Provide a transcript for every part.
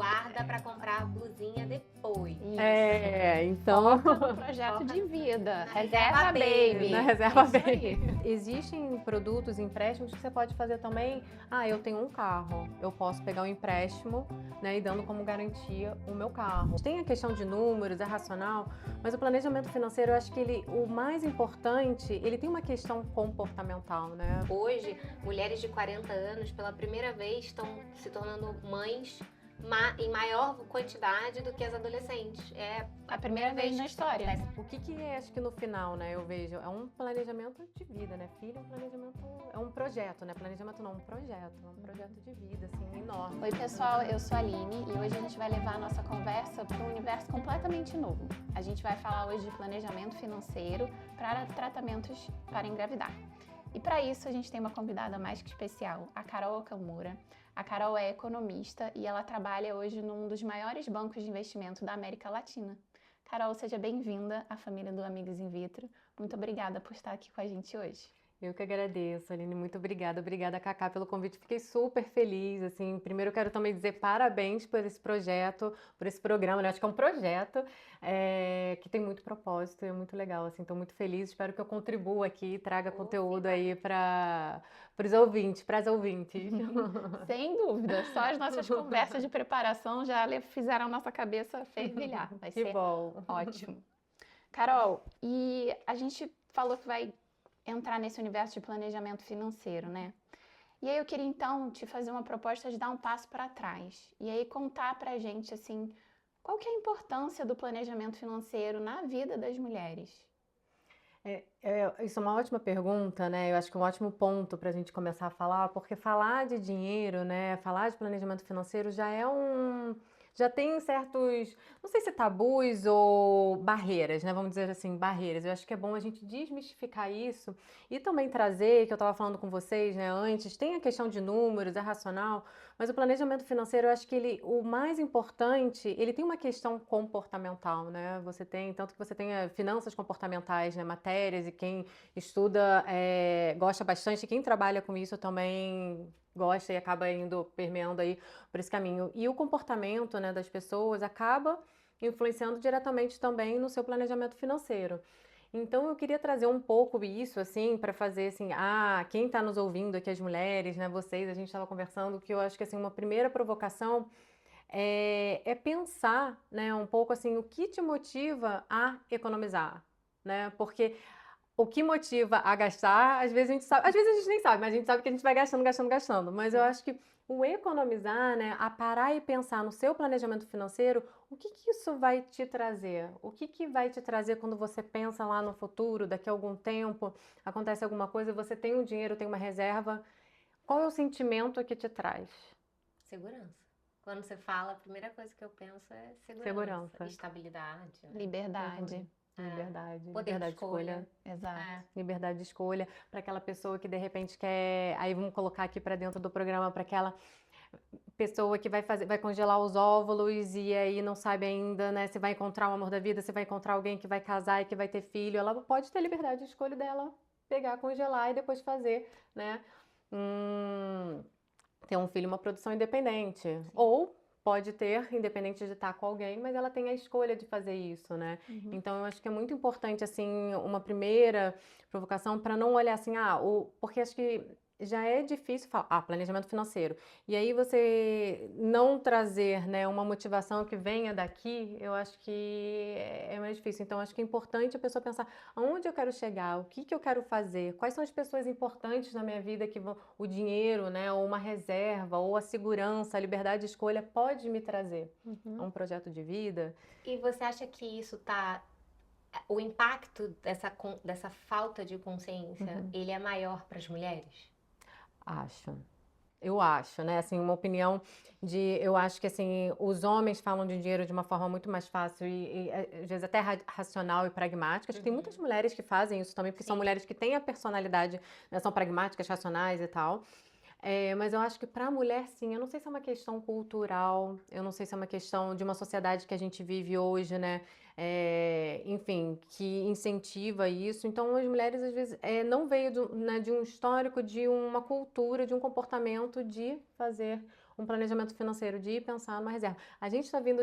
guarda para comprar a blusinha depois. Então... Foca no projeto de vida. Na Reserva baby. Na reserva Isso aí. baby. Existem produtos, empréstimos que você pode fazer também. Eu tenho um carro, eu posso pegar um empréstimo, né, e dando como garantia o meu carro. Tem a questão de números, é racional, mas o planejamento financeiro, eu acho que o mais importante, ele tem uma questão comportamental, né? Hoje, mulheres de 40 anos, pela primeira vez, estão se tornando mães em maior quantidade do que as adolescentes. É A primeira vez na que isso história. acontece. O que acho que no final, né, eu vejo, é um planejamento de vida, né? Filho é um planejamento, é um projeto, né? Planejamento não, um projeto de vida, assim, enorme. Oi pessoal, eu sou a Aline e hoje a gente vai levar a nossa conversa para um universo completamente novo. A gente vai falar hoje de planejamento financeiro para tratamentos para engravidar. E para isso a gente tem uma convidada mais que especial, a Carol Okamura. A Carol é economista e ela trabalha hoje num dos maiores bancos de investimento da América Latina. Carol, seja bem-vinda à família do Amigos in Vitro. Muito obrigada por estar aqui com a gente hoje. Eu que agradeço, Aline, muito obrigada. Obrigada, Cacá, pelo convite. Fiquei super feliz, assim. Primeiro eu quero também dizer parabéns por esse projeto, por esse programa, né? Acho que é um projeto que tem muito propósito e é muito legal, assim. Estou muito feliz, espero que eu contribua aqui, traga conteúdo aí para os ouvintes, para as ouvintes. Sem dúvida, só as nossas conversas de preparação já fizeram a nossa cabeça fervilhar. Vai Que ser bom. ótimo. Carol, e a gente falou que vai entrar nesse universo de planejamento financeiro, né? E aí eu queria então te fazer uma proposta de dar um passo para trás e aí contar pra gente assim, qual que é a importância do planejamento financeiro na vida das mulheres? Isso é uma ótima pergunta, né? Eu acho que é um ótimo ponto para a gente começar a falar, porque falar de dinheiro, né? Falar de planejamento financeiro já tem certos, não sei se tabus ou barreiras, né? Vamos dizer assim, barreiras. Eu acho que é bom a gente desmistificar isso e também trazer, que eu estava falando com vocês, né, antes, tem a questão de números, é racional, mas o planejamento financeiro, eu acho que o mais importante, ele tem uma questão comportamental, né? Tanto que você tem finanças comportamentais, né, matérias, e quem estuda gosta bastante, quem trabalha com isso também gosta e acaba permeando aí por esse caminho. E o comportamento, né, das pessoas acaba influenciando diretamente também no seu planejamento financeiro. Então eu queria trazer um pouco isso, assim, para fazer assim, quem está nos ouvindo aqui, as mulheres, né, vocês, a gente estava conversando, que eu acho que assim, uma primeira provocação é pensar, né, um pouco assim, o que te motiva a economizar, né? Porque o que motiva a gastar, às vezes a gente sabe, às vezes a gente nem sabe, mas a gente sabe que a gente vai gastando, gastando, gastando. Mas eu acho que o economizar, né, a parar e pensar no seu planejamento financeiro, o que isso vai te trazer? O que vai te trazer quando você pensa lá no futuro, daqui a algum tempo, acontece alguma coisa, você tem um dinheiro, tem uma reserva, qual é o sentimento que te traz? Segurança. Quando você fala, a primeira coisa que eu penso é Segurança. estabilidade, né? Liberdade. Liberdade, Poder de liberdade de escolha. Exato. Liberdade de escolha para aquela pessoa que de repente quer, aí vamos colocar aqui para dentro do programa, para aquela pessoa que vai congelar os óvulos e aí não sabe ainda, né, se vai encontrar o amor da vida, se vai encontrar alguém que vai casar e que vai ter filho, ela pode ter liberdade de escolha dela, pegar, congelar e depois fazer, né, ter um filho, uma produção independente. Sim. Ou pode ter, independente de estar com alguém, mas ela tem a escolha de fazer isso, né? Então eu acho que é muito importante, assim, uma primeira provocação para não olhar assim, porque acho que já é difícil falar, planejamento financeiro. E aí você não trazer, né, uma motivação que venha daqui, eu acho que é mais difícil. Então acho que é importante a pessoa pensar aonde eu quero chegar, o que eu quero fazer, quais são as pessoas importantes na minha vida que vão, o dinheiro, né, ou uma reserva, ou a segurança, a liberdade de escolha pode me trazer a um projeto de vida. E você acha que isso o impacto dessa falta de consciência, ele é maior para as mulheres? Eu acho, né, assim, uma opinião eu acho que, assim, os homens falam de dinheiro de uma forma muito mais fácil e às vezes até racional e pragmática. Acho que tem muitas mulheres que fazem isso também, porque são mulheres que têm a personalidade, né, são pragmáticas, racionais e tal. Mas eu acho que para a mulher, sim, eu não sei se é uma questão cultural, eu não sei se é uma questão de uma sociedade que a gente vive hoje, né? Enfim, que incentiva isso. Então, as mulheres, às vezes, não veio né, de um histórico, de uma cultura, de um comportamento de fazer um planejamento financeiro, de pensar numa reserva. A gente está vindo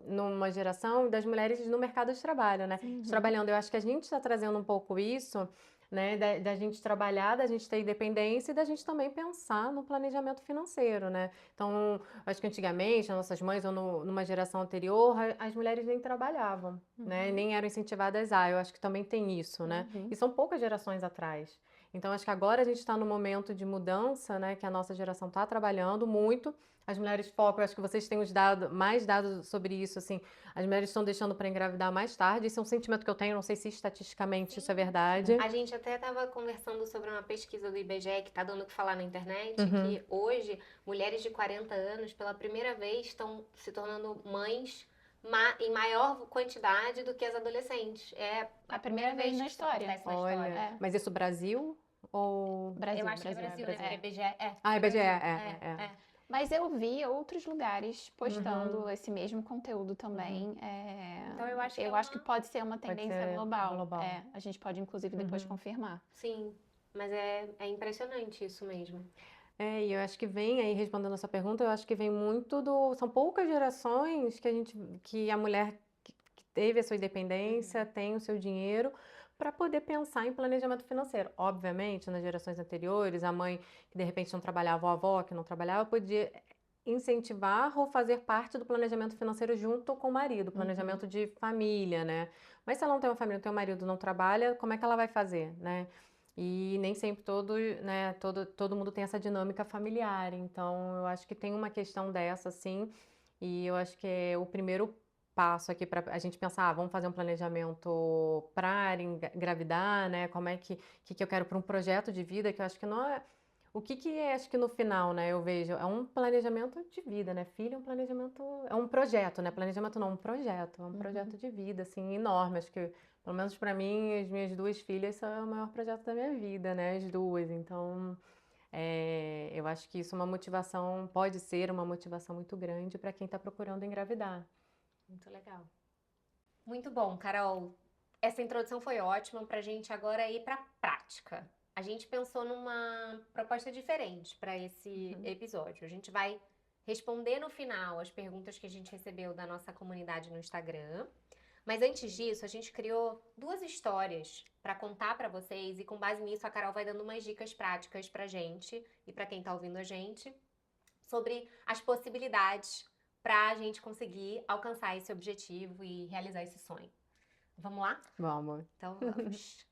numa geração das mulheres no mercado de trabalho, né? Uhum. Trabalhando. Eu acho que a gente está trazendo um pouco isso, né? Da gente trabalhar, da gente ter independência e da gente também pensar no planejamento financeiro, né? Então, acho que antigamente, as nossas mães ou numa geração anterior, as mulheres nem trabalhavam, né? Uhum. Nem eram incentivadas a. Eu acho que também tem isso, né? Uhum. E são poucas gerações atrás. Então, acho que agora a gente está num momento de mudança, né? Que a nossa geração está trabalhando muito. As mulheres focam, eu acho que vocês têm mais dados sobre isso, assim. As mulheres estão deixando para engravidar mais tarde. Isso é um sentimento que eu tenho, não sei se estatisticamente isso é verdade. A gente até estava conversando sobre uma pesquisa do IBGE que está dando o que falar na internet, Uhum. que hoje mulheres de 40 anos, pela primeira vez, estão se tornando mães em maior quantidade do que as adolescentes. É A primeira vez na que isso história. acontece na Olha, história. É. mas isso Brasil ou... Brasil, Eu acho que é Brasil, né? Porque é. IBGE Ah, IBGE, Brasil. é. Mas eu vi outros lugares postando Uhum. esse mesmo conteúdo também. Então eu acho que eu é acho que pode ser uma tendência ser global. global. A gente pode, inclusive, depois Uhum. confirmar. Sim, mas é impressionante isso mesmo. E eu acho que vem aí, respondendo a sua pergunta, eu acho que vem muito são poucas gerações que a mulher que teve a sua independência, tem o seu dinheiro para poder pensar em planejamento financeiro. Obviamente, nas gerações anteriores, a mãe que de repente não trabalhava, ou a avó que não trabalhava, podia incentivar ou fazer parte do planejamento financeiro junto com o marido, planejamento de família, né? Mas se ela não tem uma família, não tem um marido, não trabalha, como é que ela vai fazer, né? E nem sempre todo mundo tem essa dinâmica familiar. Então, eu acho que tem uma questão dessa, sim. E eu acho que é o primeiro passo aqui para a gente pensar, vamos fazer um planejamento para engravidar, né? Como é que eu quero para um projeto de vida, que eu acho que não é... O que é, acho que no final, né, eu vejo, é um planejamento de vida, né? Filho é um planejamento, é um projeto, né? Planejamento não, um projeto, é um projeto de vida, assim, enorme. Acho que, pelo menos para mim, as minhas duas filhas são o maior projeto da minha vida, né? As duas. Então, eu acho que isso é uma motivação, pode ser uma motivação muito grande para quem está procurando engravidar. Muito legal. Muito bom, Carol. Essa introdução foi ótima para a gente agora ir para a prática. A gente pensou numa proposta diferente para esse episódio. A gente vai responder no final as perguntas que a gente recebeu da nossa comunidade no Instagram. Mas antes disso, a gente criou 2 histórias para contar para vocês e com base nisso a Carol vai dando umas dicas práticas pra gente e para quem tá ouvindo a gente sobre as possibilidades para a gente conseguir alcançar esse objetivo e realizar esse sonho. Vamos lá? Vamos. Então vamos.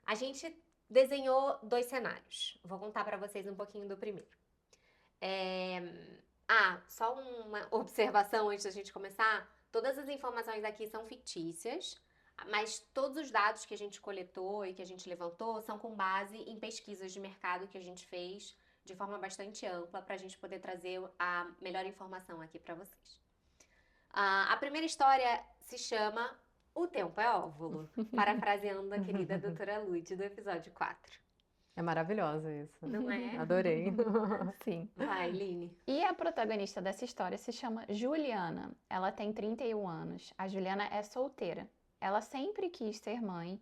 A gente desenhou 2 cenários. Vou contar para vocês um pouquinho do primeiro. Só uma observação antes da gente começar. Todas as informações aqui são fictícias, mas todos os dados que a gente coletou e que a gente levantou são com base em pesquisas de mercado que a gente fez de forma bastante ampla para a gente poder trazer a melhor informação aqui para vocês. A primeira história se chama O Tempo é Óvulo, parafraseando a querida doutora Lud do episódio 4. É maravilhoso isso. Não é? Adorei. Sim. Vai, Line. E a protagonista dessa história se chama Juliana. Ela tem 31 anos. A Juliana é solteira. Ela sempre quis ser mãe,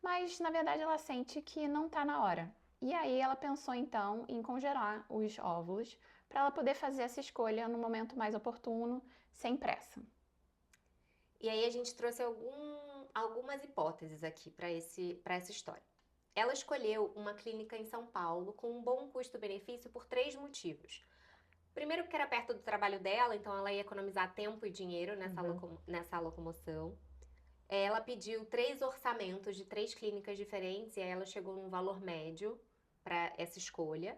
mas na verdade ela sente que não tá na hora. E aí ela pensou então em congelar os óvulos para ela poder fazer essa escolha no momento mais oportuno, sem pressa. E aí a gente trouxe algumas hipóteses aqui para essa história. Ela escolheu uma clínica em São Paulo com um bom custo-benefício por 3 motivos. Primeiro, porque era perto do trabalho dela, então ela ia economizar tempo e dinheiro nessa locomoção. Ela pediu 3 orçamentos de 3 clínicas diferentes e aí ela chegou num valor médio para essa escolha.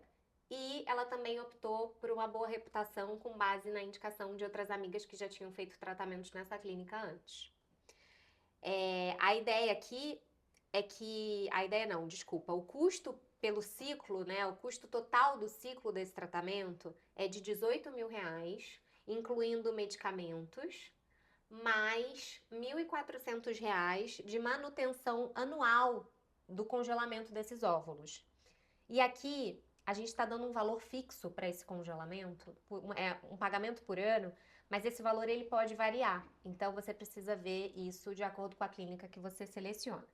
E ela também optou por uma boa reputação com base na indicação de outras amigas que já tinham feito tratamentos nessa clínica antes. A ideia aqui é que... A ideia não, desculpa. O custo pelo ciclo, né? O custo total do ciclo desse tratamento é de R$18 mil, incluindo medicamentos, mais R$1.400 de manutenção anual do congelamento desses óvulos. E aqui a gente está dando um valor fixo para esse congelamento, um pagamento por ano, mas esse valor ele pode variar. Então você precisa ver isso de acordo com a clínica que você seleciona.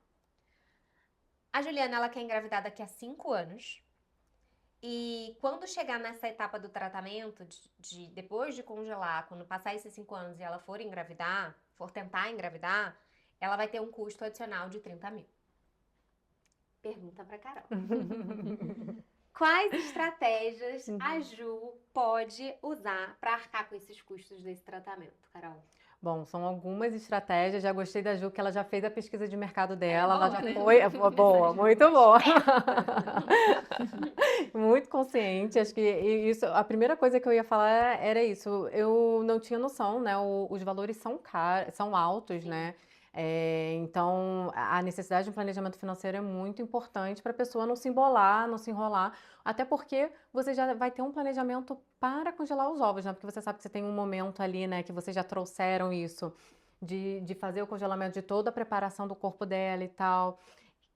A Juliana, ela quer engravidar daqui a 5 anos E quando chegar nessa etapa do tratamento, depois de congelar, quando passar esses 5 anos e ela for engravidar, for tentar engravidar, ela vai ter um custo adicional de 30 mil. Pergunta pra Carol. Quais estratégias a Ju pode usar para arcar com esses custos desse tratamento, Carol? Bom, são algumas estratégias. Já gostei da Ju, que ela já fez a pesquisa de mercado dela. Ela Ela já né? foi boa, muito boa. Muito consciente. Acho que isso, a primeira coisa que eu ia falar era isso. Eu não tinha noção, né? Os valores são caros, são altos, Sim. né? Então, a necessidade de um planejamento financeiro é muito importante para a pessoa não se embolar, não se enrolar. Até porque você já vai ter um planejamento para congelar os ovos, né? Porque você sabe que você tem um momento ali, né? Que vocês já trouxeram isso, de fazer o congelamento de toda a preparação do corpo dela e tal,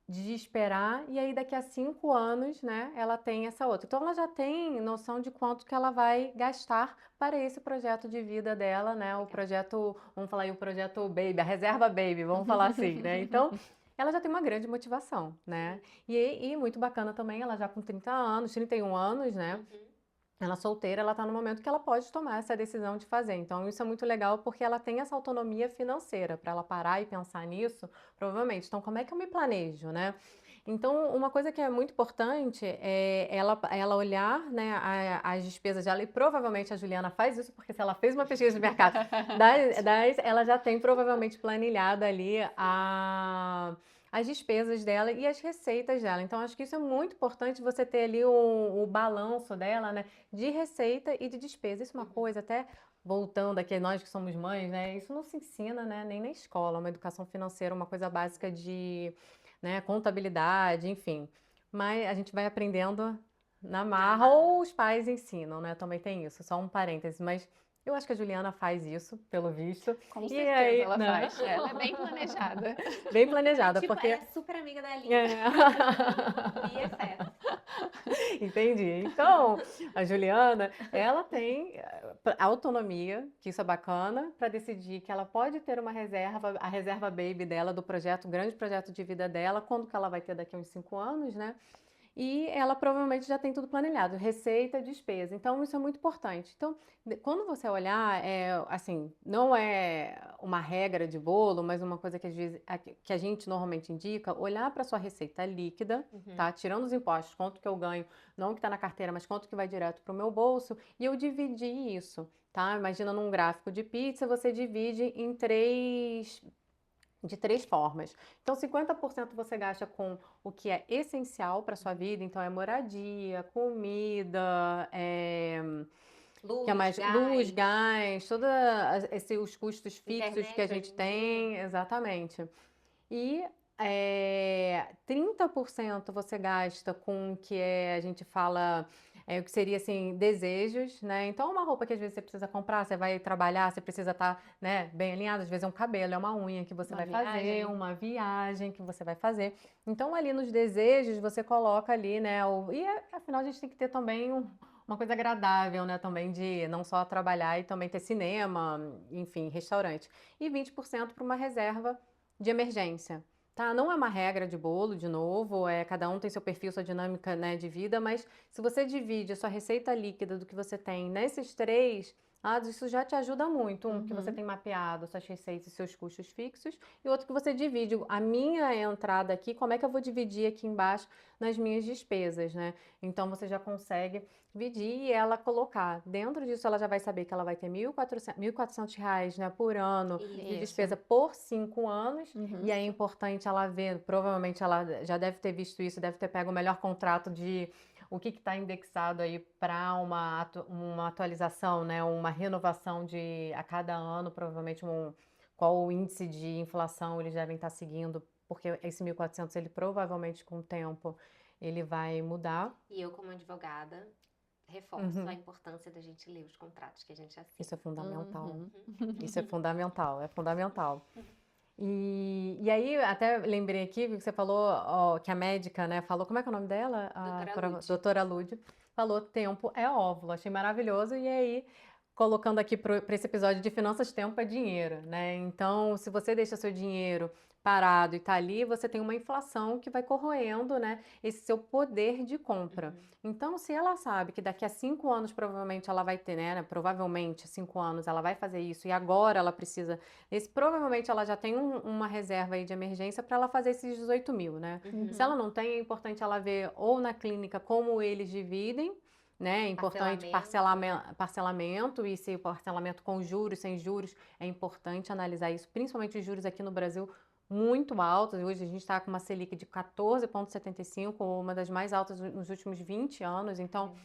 de esperar, e aí daqui a 5 anos, né, ela tem essa outra. Então ela já tem noção de quanto que ela vai gastar para esse projeto de vida dela, né? O projeto, vamos falar aí, o projeto Baby, a reserva Baby, vamos falar assim, né? Então, ela já tem uma grande motivação, né? E muito bacana também, ela já com 30 anos, 31 anos, né? Ela solteira, ela está no momento que ela pode tomar essa decisão de fazer. Então, isso é muito legal porque ela tem essa autonomia financeira para ela parar e pensar nisso, provavelmente. Então, como é que eu me planejo, né? Então, uma coisa que é muito importante é ela olhar, né, as despesas dela, e provavelmente a Juliana faz isso, porque se ela fez uma pesquisa de mercado, ela já tem provavelmente planilhada ali as despesas dela e as receitas dela. Então, acho que isso é muito importante, você ter ali o balanço dela, né, de receita e de despesa. Isso é uma coisa, até voltando aqui, nós que somos mães, né, isso não se ensina, né, nem na escola, uma educação financeira, uma coisa básica de, né, contabilidade, enfim. Mas a gente vai aprendendo na marra, ou os pais ensinam, né, também tem isso, só um parêntese, mas eu acho que a Juliana faz isso, pelo visto. Com E certeza aí, ela né? faz. Ela é bem planejada. Bem planejada, Tipo, porque... ela é super amiga da Aline. BFF. Entendi. Então, a Juliana, ela tem autonomia, que isso é bacana, para decidir que ela pode ter uma reserva, a reserva baby dela do projeto, o grande projeto de vida dela, quando que ela vai ter daqui a uns 5 anos, né? E ela provavelmente já tem tudo planilhado, receita, despesa. Então, isso é muito importante. Então, quando você olhar, assim, não é uma regra de bolo, mas uma coisa que, às vezes, que a gente normalmente indica, olhar para sua receita líquida, tá? Tirando os impostos, quanto que eu ganho, não o que está na carteira, mas quanto que vai direto para o meu bolso, e eu dividir isso, tá? Imagina num gráfico de pizza, você divide em de 3 formas. Então, 50% você gasta com o que é essencial para sua vida, então é moradia, comida, que é mais luz, gás, todos os custos fixos que a gente tem, exatamente. E 30% você gasta com o que a gente fala, o que seria assim, desejos, né? Então, uma roupa que às vezes você precisa comprar, você vai trabalhar, você precisa estar, né, bem alinhado, às vezes é um cabelo, é uma unha que você vai fazer, uma viagem que você vai fazer. Então, ali nos desejos, você coloca ali, né? Afinal, a gente tem que ter também uma coisa agradável, né? Também de não só trabalhar e também ter cinema, enfim, restaurante. E 20% para uma reserva de emergência. Tá? Não é uma regra de bolo, de novo, cada um tem seu perfil, sua dinâmica, né, de vida, mas se você divide a sua receita líquida do que você tem nesses 3 lados, isso já te ajuda muito. Um, que você tem mapeado suas receitas e seus custos fixos, e outro que você divide a minha entrada aqui, como é que eu vou dividir aqui embaixo nas minhas despesas, né? Então você já consegue dividir e ela colocar. Dentro disso, ela já vai saber que ela vai ter R$ 1.400, né, por ano de despesa por 5 anos. E é importante ela ver, provavelmente ela já deve ter visto isso, deve ter pego o melhor contrato de o que está indexado aí para uma atualização, né, uma renovação a cada ano, provavelmente qual o índice de inflação eles devem estar seguindo, porque esse 1.400 ele provavelmente com o tempo ele vai mudar. E eu, como advogada, reforço a importância da gente ler os contratos que a gente assina. Isso é fundamental. Isso é fundamental, é fundamental. E aí, até lembrei aqui que você falou que a médica, né, falou, como é que é o nome dela? Doutora Lud. Falou, tempo é óvulo. Achei maravilhoso. E aí, colocando aqui para esse episódio de finanças, tempo é dinheiro, né? Então, se você deixa seu dinheiro parado e tá ali, você tem uma inflação que vai corroendo, né, esse seu poder de compra. Então, se ela sabe que daqui a 5 anos provavelmente ela vai ter, né, provavelmente 5 anos ela vai fazer isso e agora ela precisa, provavelmente ela já tem uma reserva aí de emergência para ela fazer esses 18.000, né? Se ela não tem, é importante ela ver ou na clínica como eles dividem, né? É importante parcelamento, e se o parcelamento com juros, sem juros, é importante analisar isso, principalmente os juros aqui no Brasil muito altos. Hoje a gente está com uma Selic de 14,75, uma das mais altas nos últimos 20 anos, então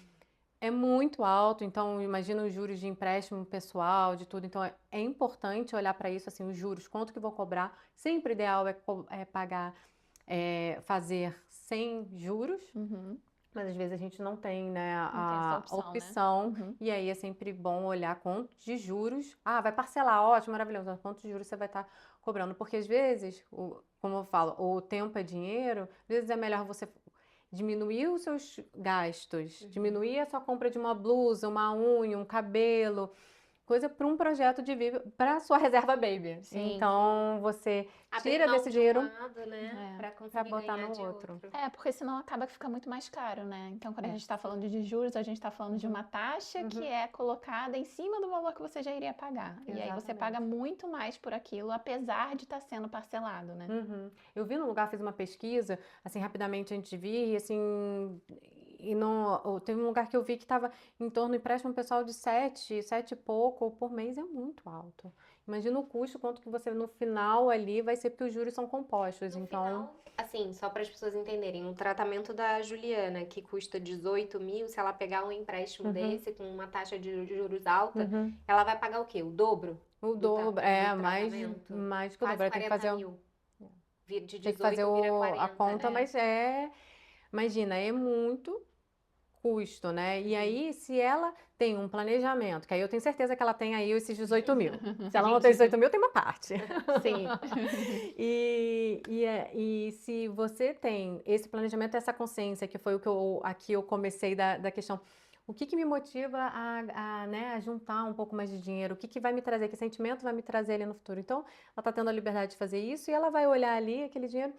é muito alto. Então imagina os juros de empréstimo pessoal, de tudo. Então é importante olhar para isso, assim, os juros, quanto que vou cobrar. Sempre ideal é pagar, fazer sem juros. Mas às vezes a gente não tem, né, Não tem essa a opção, né? e aí é sempre bom olhar quanto de juros. Ah, vai parcelar, ótimo, maravilhoso, mas quanto de juros você vai estar cobrando? Porque às vezes, como eu falo, o tempo é dinheiro, às vezes é melhor você diminuir os seus gastos, diminuir a sua compra de uma blusa, uma unha, um cabelo, coisa para um projeto de vida, para sua reserva baby. Sim. Então você Abrir tira mão desse de um dinheiro lado, né, pra para conseguir botar ganhar no de outro. Porque senão acaba que fica muito mais caro, né? Então, quando a gente está falando de juros, a gente está falando de uma taxa que é colocada em cima do valor que você já iria pagar. E aí você paga muito mais por aquilo, apesar de estar sendo parcelado, né? Eu vi num lugar, fiz uma pesquisa, assim, rapidamente antes de vir, e assim, teve um lugar que eu vi que estava em torno do empréstimo pessoal de 7 e pouco por mês, é muito alto. Imagina o custo, quanto que você no final ali vai ser, porque os juros são compostos, No então... final, assim, só para as pessoas entenderem, um tratamento da Juliana, que custa 18.000, se ela pegar um empréstimo desse com uma taxa de juros alta, ela vai pagar o quê? O dobro? O do dobro, mais que o Quase dobro. Tem que 40 fazer, mil. De tem que fazer 18 vira a 40, conta, né? mas imagina, é muito custo, né? E aí, se ela tem um planejamento, que aí eu tenho certeza que ela tem aí esses 18.000. Se ela não tem 18.000, tem uma parte. Sim. E se você tem esse planejamento, essa consciência, que foi o que aqui eu comecei da questão, o que me motiva né, a juntar um pouco mais de dinheiro? O que vai me trazer? Que sentimento vai me trazer ali no futuro? Então, ela está tendo a liberdade de fazer isso e ela vai olhar ali aquele dinheiro.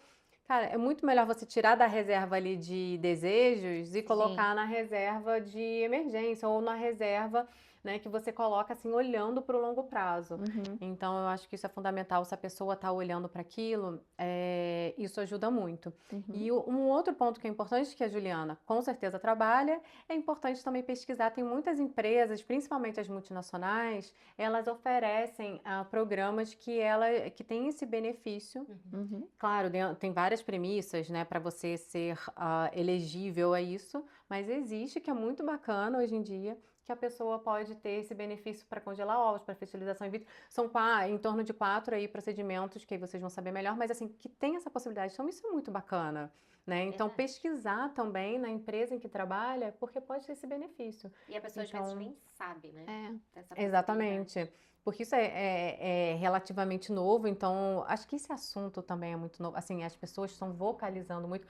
Cara, é muito melhor você tirar da reserva ali de desejos e colocar na reserva de emergência ou na reserva, né, que você coloca assim, olhando para o longo prazo. Então, eu acho que isso é fundamental. Se a pessoa está olhando para aquilo, isso ajuda muito. E um outro ponto que é importante, que a Juliana com certeza trabalha, é importante também pesquisar. Tem muitas empresas, principalmente as multinacionais, elas oferecem programas que têm esse benefício. Claro, tem várias premissas, né, para você ser elegível a isso, mas existe, que é muito bacana hoje em dia, que a pessoa pode ter esse benefício para congelar ovos, para fertilização in vitro. São em torno de 4 aí procedimentos, que aí vocês vão saber melhor, mas assim, que tem essa possibilidade. Então, isso é muito bacana, né? Então, pesquisar também na empresa em que trabalha, porque pode ter esse benefício. E a pessoa às vezes nem sabe, né? Dessa Exatamente. Porque isso é relativamente novo, então acho que esse assunto também é muito novo. Assim, as pessoas estão vocalizando muito.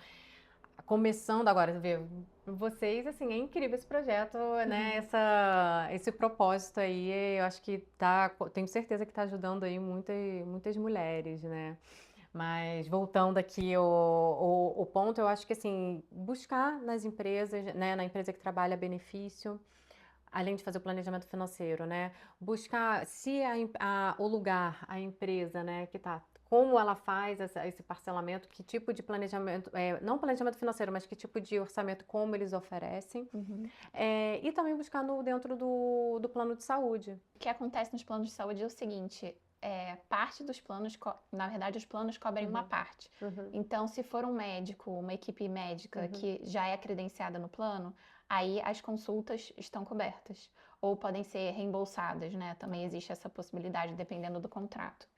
Começando agora, ver vocês, assim, é incrível esse projeto, né? Esse propósito aí, eu acho que tenho certeza que está ajudando aí muitas mulheres, né? Mas voltando aqui o ponto, eu acho que assim, buscar nas empresas, né? Na empresa que trabalha benefício, além de fazer o planejamento financeiro, né? Buscar se o lugar, a empresa, né, que está, como ela faz esse parcelamento, que tipo de planejamento, não planejamento financeiro, mas que tipo de orçamento, como eles oferecem. E também buscar dentro do plano de saúde. O que acontece nos planos de saúde é o seguinte, parte dos planos, na verdade, os planos cobrem uma parte. Então, se for um médico, uma equipe médica que já é credenciada no plano, aí as consultas estão cobertas. Ou podem ser reembolsadas, né? Também existe essa possibilidade, dependendo do contrato.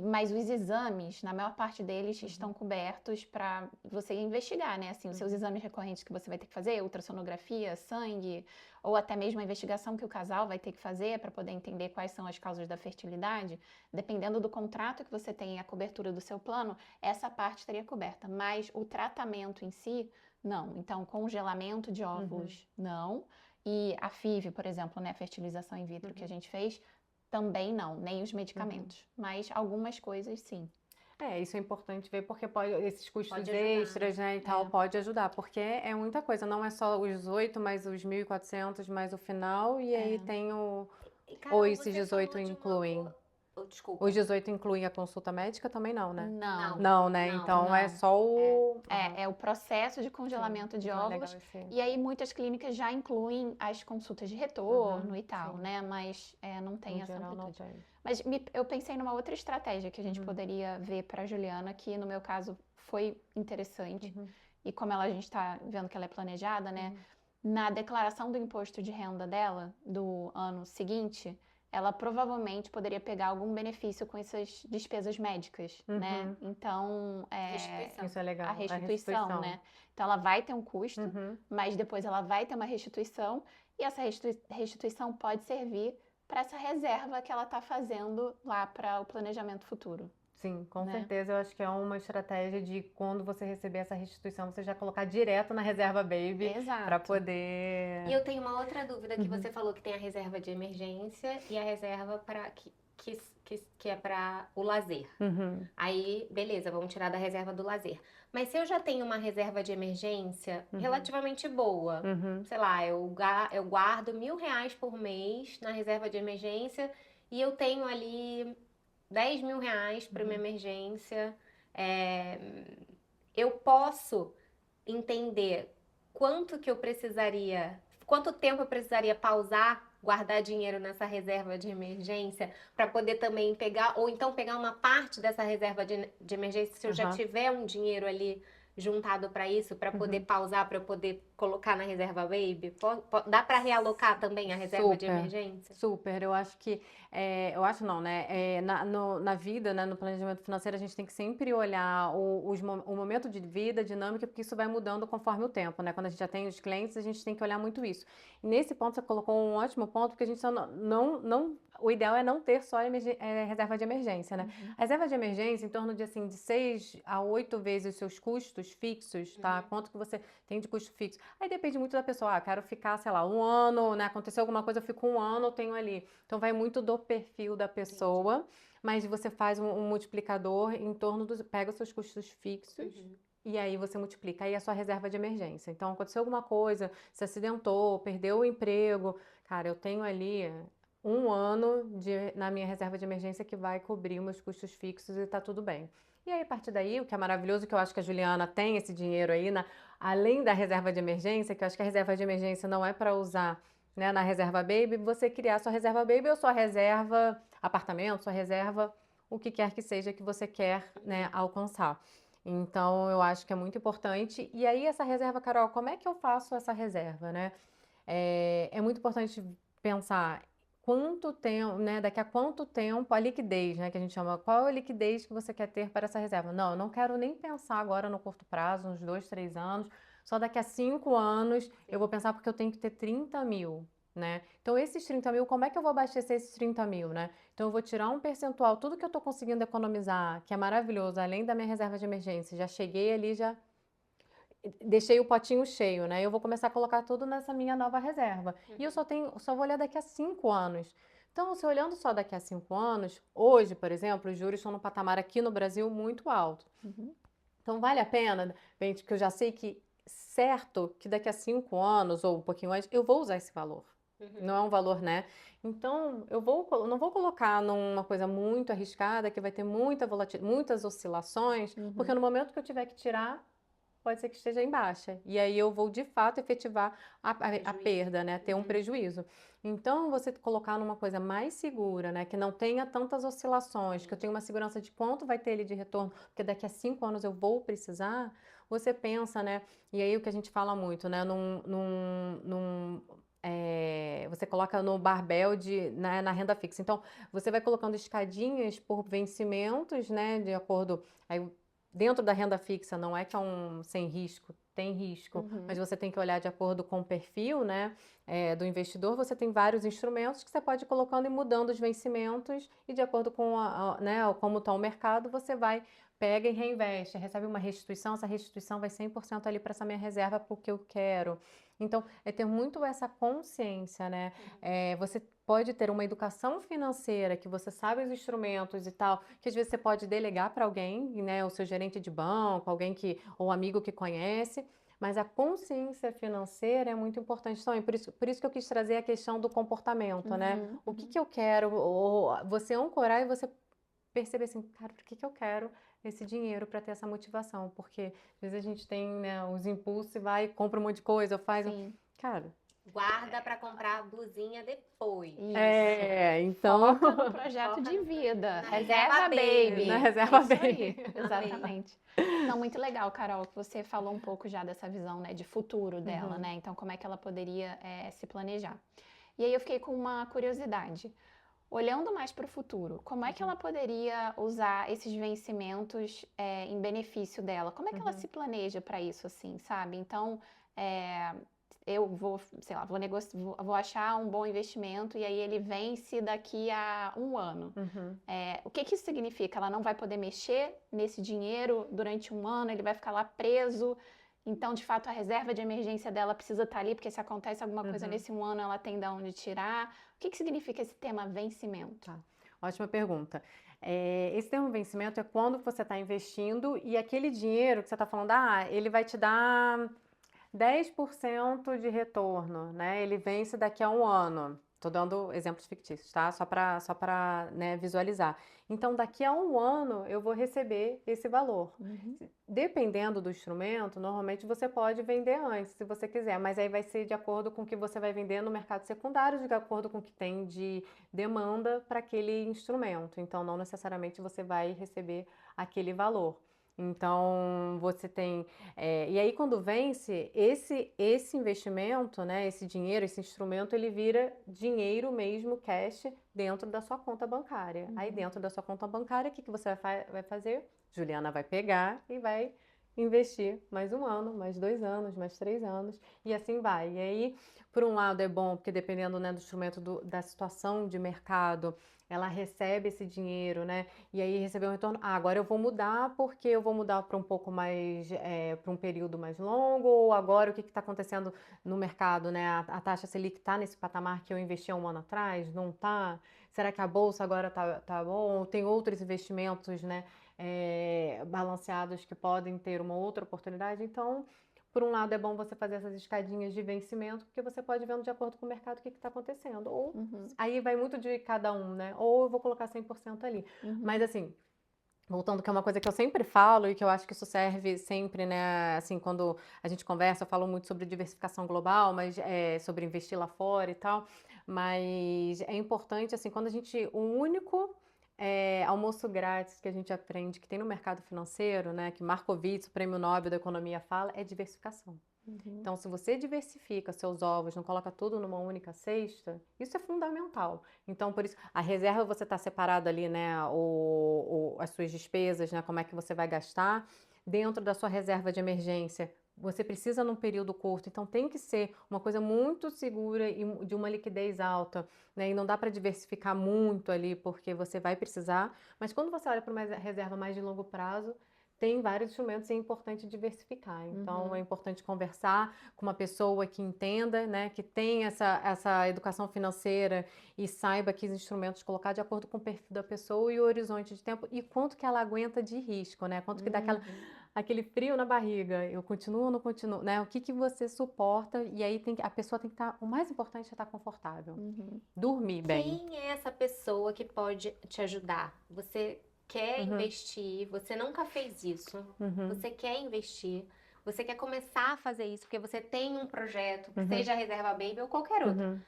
Mas os exames, na maior parte deles, estão cobertos para você investigar, né? Assim, os seus exames recorrentes que você vai ter que fazer, ultrassonografia, sangue, ou até mesmo a investigação que o casal vai ter que fazer para poder entender quais são as causas da fertilidade. Dependendo do contrato que você tem e a cobertura do seu plano, essa parte estaria coberta. Mas o tratamento em si, não. Então, congelamento de óvulos, não. E a FIV, por exemplo, né? A fertilização in vitro que a gente fez, também não, nem os medicamentos, mas algumas coisas sim. Isso é importante ver, porque esses custos Pode ajudar, extras, né, e tal, É. pode ajudar, porque é muita coisa, não é só os 18, mais os 1.400, mais o final, e aí tem o... E, Ou Carol, esses você 18 falou de uma incluem... coisa. Oh, Os desculpa. 18 incluem a consulta médica também não, né? Não, Não, né? Não. Então é não. só o... É o processo de Sim, congelamento de não é legal óvulos. esse... E aí muitas clínicas já incluem as consultas de retorno e tal, sim. né? Mas não tem Em essa geral não amplitude. tem. Mas eu pensei numa outra estratégia que a gente poderia ver para a Juliana, que no meu caso foi interessante. E como a gente está vendo que ela é planejada, né? Na declaração do imposto de renda dela, do ano seguinte, ela provavelmente poderia pegar algum benefício com essas despesas médicas, né? Então, Restituição. Isso é legal, a a restituição, né? Então, ela vai ter um custo, mas depois ela vai ter uma restituição, e essa restituição pode servir para essa reserva que ela está fazendo lá para o planejamento futuro. Sim, com né? certeza eu acho que é uma estratégia de quando você receber essa restituição, você já colocar direto na reserva Baby para Exato. poder... E eu tenho uma outra dúvida, que você falou que tem a reserva de emergência e a reserva para que é para o lazer. Aí, beleza, vamos tirar da reserva do lazer. Mas se eu já tenho uma reserva de emergência relativamente boa, sei lá, eu guardo R$ 1.000 por mês na reserva de emergência e eu tenho ali R$ 10.000 para uma emergência, eu posso entender quanto tempo eu precisaria pausar, guardar dinheiro nessa reserva de emergência para poder também pegar, ou então pegar uma parte dessa reserva de emergência se eu já tiver um dinheiro ali juntado para isso, para poder pausar, para eu poder colocar na reserva Baby? Dá para realocar também a reserva de emergência? Super, eu acho que, eu acho não, né, na vida, né, no planejamento financeiro, a gente tem que sempre olhar o momento de vida, a dinâmica, porque isso vai mudando conforme o tempo, né, quando a gente já tem os clientes, a gente tem que olhar muito isso. E nesse ponto, você colocou um ótimo ponto, porque a gente só o ideal é não ter só reserva de emergência, né? A reserva de emergência, em torno de, assim, de 6 a 8 vezes os seus custos fixos, tá? Quanto que você tem de custo fixo. Aí depende muito da pessoa. Quero ficar, sei lá, um ano, né? Aconteceu alguma coisa, eu fico um ano, eu tenho ali. Então, vai muito do perfil da pessoa, mas você faz um multiplicador em torno pega os seus custos fixos. E aí você multiplica aí a sua reserva de emergência. Então, aconteceu alguma coisa, se acidentou, perdeu o emprego. Cara, eu tenho ali um ano na minha reserva de emergência que vai cobrir meus custos fixos e tá tudo bem. E aí, a partir daí, o que é maravilhoso, que eu acho que a Juliana tem esse dinheiro aí, além da reserva de emergência, que eu acho que a reserva de emergência não é para usar, né, na reserva Baby, você criar sua reserva Baby ou sua reserva apartamento, sua reserva, o que quer que seja que você quer, né, alcançar. Então, eu acho que é muito importante. E aí, essa reserva, Carol, como é que eu faço essa reserva, né? É muito importante pensar quanto tempo, né, daqui a quanto tempo a liquidez, né, que a gente chama, qual é a liquidez que você quer ter para essa reserva? Não, eu não quero nem pensar agora no curto prazo, uns 2, 3 anos, só daqui a 5 anos eu vou pensar porque eu tenho que ter 30 mil, né? Então, esses 30 mil, como é que eu vou abastecer esses 30 mil, né? Então, eu vou tirar um percentual, tudo que eu estou conseguindo economizar, que é maravilhoso, além da minha reserva de emergência, já cheguei ali, já deixei o potinho cheio, né? Eu vou começar a colocar tudo nessa minha nova reserva. E eu só vou olhar daqui a 5 anos. Então, se olhando só daqui a 5 anos, hoje, por exemplo, os juros estão num patamar aqui no Brasil muito alto. Então, vale a pena, gente, porque eu já sei que certo que daqui a 5 anos ou um pouquinho antes, eu vou usar esse valor. Não é um valor, né? Então, eu não vou colocar numa coisa muito arriscada, que vai ter muitas oscilações, porque no momento que eu tiver que tirar, pode ser que esteja em baixa. E aí eu vou, de fato, efetivar a perda, né? Ter um prejuízo. Então, você colocar numa coisa mais segura, né? Que não tenha tantas oscilações, que eu tenha uma segurança de quanto vai ter ele de retorno, porque daqui a 5 anos eu vou precisar, você pensa, né? E aí o que a gente fala muito, né? Você coloca no barbel na renda fixa. Então, você vai colocando escadinhas por vencimentos, né? De acordo... Aí, dentro da renda fixa, não é que é um sem risco, tem risco, mas você tem que olhar de acordo com o perfil, né, do investidor. Você tem vários instrumentos que você pode ir colocando e mudando os vencimentos e de acordo com né, como está o mercado, você pega e reinveste, recebe uma restituição, essa restituição vai 100% ali para essa minha reserva porque eu quero. Então, é ter muito essa consciência, né? Você pode ter uma educação financeira, que você sabe os instrumentos e tal, que às vezes você pode delegar para alguém, né, o seu gerente de banco, alguém que, ou amigo que conhece, mas a consciência financeira é muito importante também. Por isso que eu quis trazer a questão do comportamento, né? O que eu quero, ou você ancorar e você perceber assim, cara, por que eu quero esse dinheiro para ter essa motivação? Porque às vezes a gente tem, né, os impulsos e vai, compra um monte de coisa, faz. Sim. Cara. Guarda para comprar a blusinha depois. Isso. Então. Foca no projeto Foca de vida. na Reserva baby. Na reserva Isso aí, baby. exatamente. Não, muito legal, Carol, que você falou um pouco já dessa visão, né, de futuro dela, né? Então, como é que ela poderia se planejar. E aí eu fiquei com uma curiosidade. Olhando mais para o futuro, como é que ela poderia usar esses vencimentos em benefício dela? Como é que ela se planeja para isso, assim, sabe? Então, eu vou, sei lá, vou achar um bom investimento e aí ele vence daqui a um ano. O que isso significa? Ela não vai poder mexer nesse dinheiro durante um ano, ele vai ficar lá preso. Então, de fato, a reserva de emergência dela precisa estar ali, porque se acontece alguma coisa nesse um ano, ela tem de onde tirar. O que significa esse tema vencimento? Tá. Ótima pergunta. Esse termo vencimento é quando você está investindo e aquele dinheiro que você está falando, ele vai te dar 10% de retorno, né? Ele vence daqui a um ano. Estou dando exemplos fictícios, tá? Só para né, visualizar. Então, daqui a um ano eu vou receber esse valor. Dependendo do instrumento, normalmente você pode vender antes, se você quiser, mas aí vai ser de acordo com o que você vai vender no mercado secundário, de acordo com o que tem de demanda para aquele instrumento. Então, não necessariamente você vai receber aquele valor. Então, você tem... e aí, quando vence, esse investimento, né, esse dinheiro, esse instrumento, ele vira dinheiro mesmo, cash, dentro da sua conta bancária. Aí, dentro da sua conta bancária, o que você vai fazer? Juliana vai pegar e vai investir mais um ano, mais 2 anos, mais 3 anos, e assim vai. E aí, por um lado, é bom, porque dependendo, né, do instrumento, da situação de mercado, ela recebe esse dinheiro, né? E aí recebeu um retorno. Agora eu vou mudar porque eu vou mudar para um pouco mais, para um período mais longo, ou agora o que está acontecendo no mercado, né? A taxa Selic está nesse patamar que eu investi há um ano atrás? Não está? Será que a bolsa agora tá bom? Tem outros investimentos, né? Balanceados que podem ter uma outra oportunidade. Então, por um lado, é bom você fazer essas escadinhas de vencimento, porque você pode vendo de acordo com o mercado o que está acontecendo. Ou aí vai muito de cada um, né? Ou eu vou colocar 100% ali. Mas assim, voltando, que é uma coisa que eu sempre falo e que eu acho que isso serve sempre, né? Assim, quando a gente conversa, eu falo muito sobre diversificação global, mas sobre investir lá fora e tal. Mas é importante, assim, quando a gente... O único almoço grátis que a gente aprende, que tem no mercado financeiro, né? Que Markowitz, o Prêmio Nobel da Economia, fala, é diversificação. Então, se você diversifica seus ovos, não coloca tudo numa única cesta, isso é fundamental. Então, por isso, a reserva você está separado ali, né, as suas despesas, né, como é que você vai gastar. Dentro da sua reserva de emergência, você precisa num período curto, então tem que ser uma coisa muito segura e de uma liquidez alta, né, e não dá para diversificar muito ali, porque você vai precisar. Mas quando você olha para uma reserva mais de longo prazo, tem vários instrumentos e é importante diversificar. Então, é importante conversar com uma pessoa que entenda, né, que tem essa educação financeira e saiba que os instrumentos colocar de acordo com o perfil da pessoa e o horizonte de tempo e quanto que ela aguenta de risco, né? Quanto que dá aquele frio na barriga, eu continuo ou não continuo, né? O que você suporta e aí a pessoa tem que estar, o mais importante é estar confortável. Dormir bem. Quem é essa pessoa que pode te ajudar? Você quer investir, você nunca fez isso, você quer investir, você quer começar a fazer isso, porque você tem um projeto, seja a Reserva Baby ou qualquer outro.